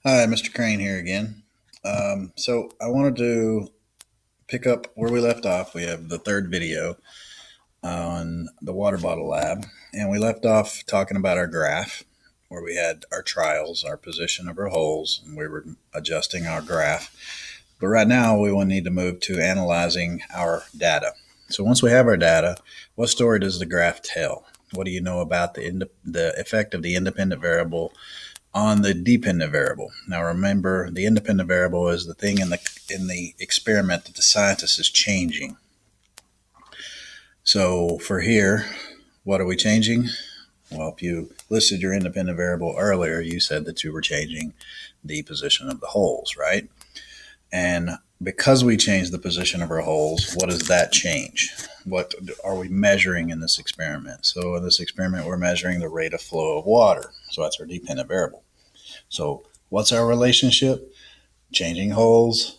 Hi, Mr. Crane here again. So I wanted to pick up where we left off. We have the third video on the water bottle lab, and we left off talking about our graph where we had our trials, our position of our holes, and we were adjusting our graph. But right now we will need to move to analyzing our data. So once we have our data, what story does the graph tell? What do you know about the effect of the independent variable on the dependent variable? Now remember, the independent variable is the thing in the experiment that the scientist is changing. So for here, what are we changing? Well, if you listed your independent variable earlier, you said that you were changing the position of the holes, right? And because we changed the position of our holes, what does that change? What are we measuring in this experiment? So in this experiment, we're measuring the rate of flow of water. So that's our dependent variable. So what's our relationship? Changing holes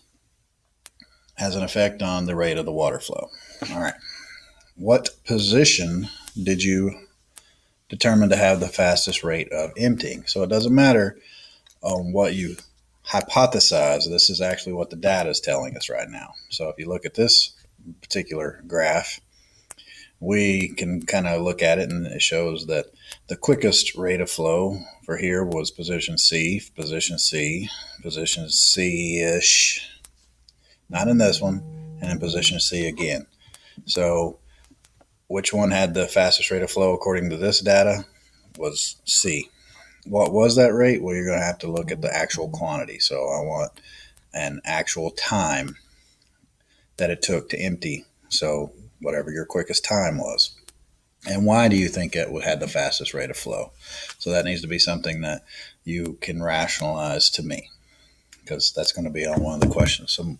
has an effect on the rate of the water flow. All right. What position did you determine to have the fastest rate of emptying? So it doesn't matter on what you hypothesize. This is actually what the data is telling us right now. So if you look at this particular graph, we can kind of look at it, and it shows that the quickest rate of flow for here was position C, position C, position C-ish, not in this one, and in position C again. So which one had the fastest rate of flow according to this data? Was C. What was that rate? Well, you're going to have to look at the actual quantity. So I want an actual time that it took to empty. So whatever your quickest time was. And why do you think it had the fastest rate of flow? So that needs to be something that you can rationalize to me, because that's going to be on one of the questions. So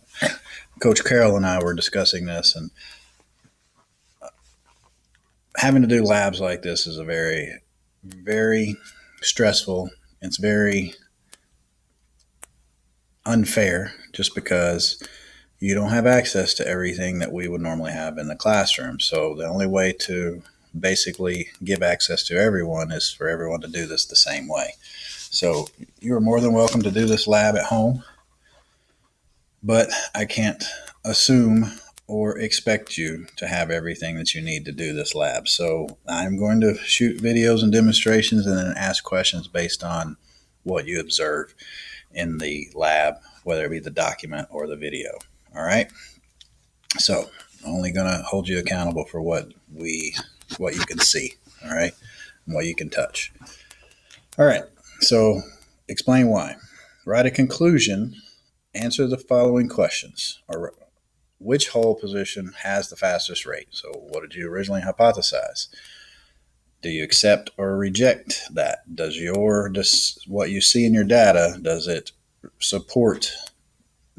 Coach Carroll and I were discussing this, and having to do labs like this is a very, very stressful. It's very unfair just because you don't have access to everything that we would normally have in the classroom. So the only way to basically give access to everyone is for everyone to do this the same way. So you're more than welcome to do this lab at home, but I can't assume or expect you to have everything that you need to do this lab. So I'm going to shoot videos and demonstrations and then ask questions based on what you observe in the lab, whether it be the document or the video. All right. So I'm only going to hold you accountable for what you can see. All right. And what you can touch. All right. So explain why. Write a conclusion. Answer the following questions. Or which hole position has the fastest rate? So what did you originally hypothesize? Do you accept or reject that? Does what you see in your data, does it support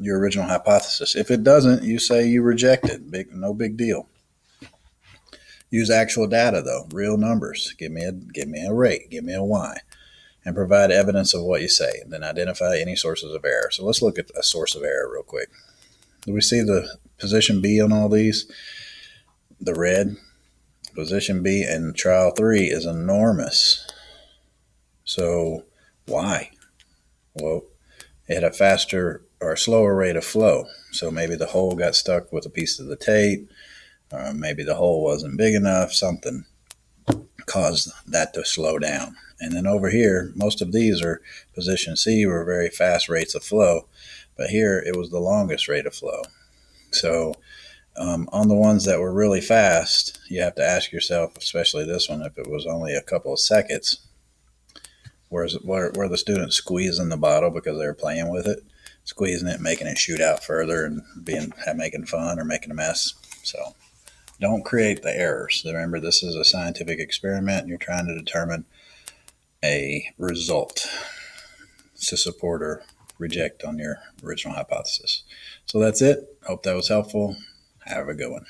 your original hypothesis? If it doesn't, you say you reject it. No big deal. Use actual data though, real numbers. Give me a rate, give me a y, and provide evidence of what you say. And then identify any sources of error. So let's look at a source of error real quick. Do we see the position B on all these? The red position B in trial 3 is enormous. So why? Well, it had a faster or a slower rate of flow. So maybe the hole got stuck with a piece of the tape, or maybe the hole wasn't big enough. Something caused that to slow down. And then over here, most of these are position C, were very fast rates of flow, but here it was the longest rate of flow. So on the ones that were really fast, you have to ask yourself, especially this one, if it was only a couple of seconds, were the students squeezing the bottle because they were playing with it, squeezing it, making it shoot out further, and making fun or making a mess. So don't create the errors. Remember, this is a scientific experiment, and you're trying to determine a result to support or reject on your original hypothesis. So that's it. Hope that was helpful. Have a good one.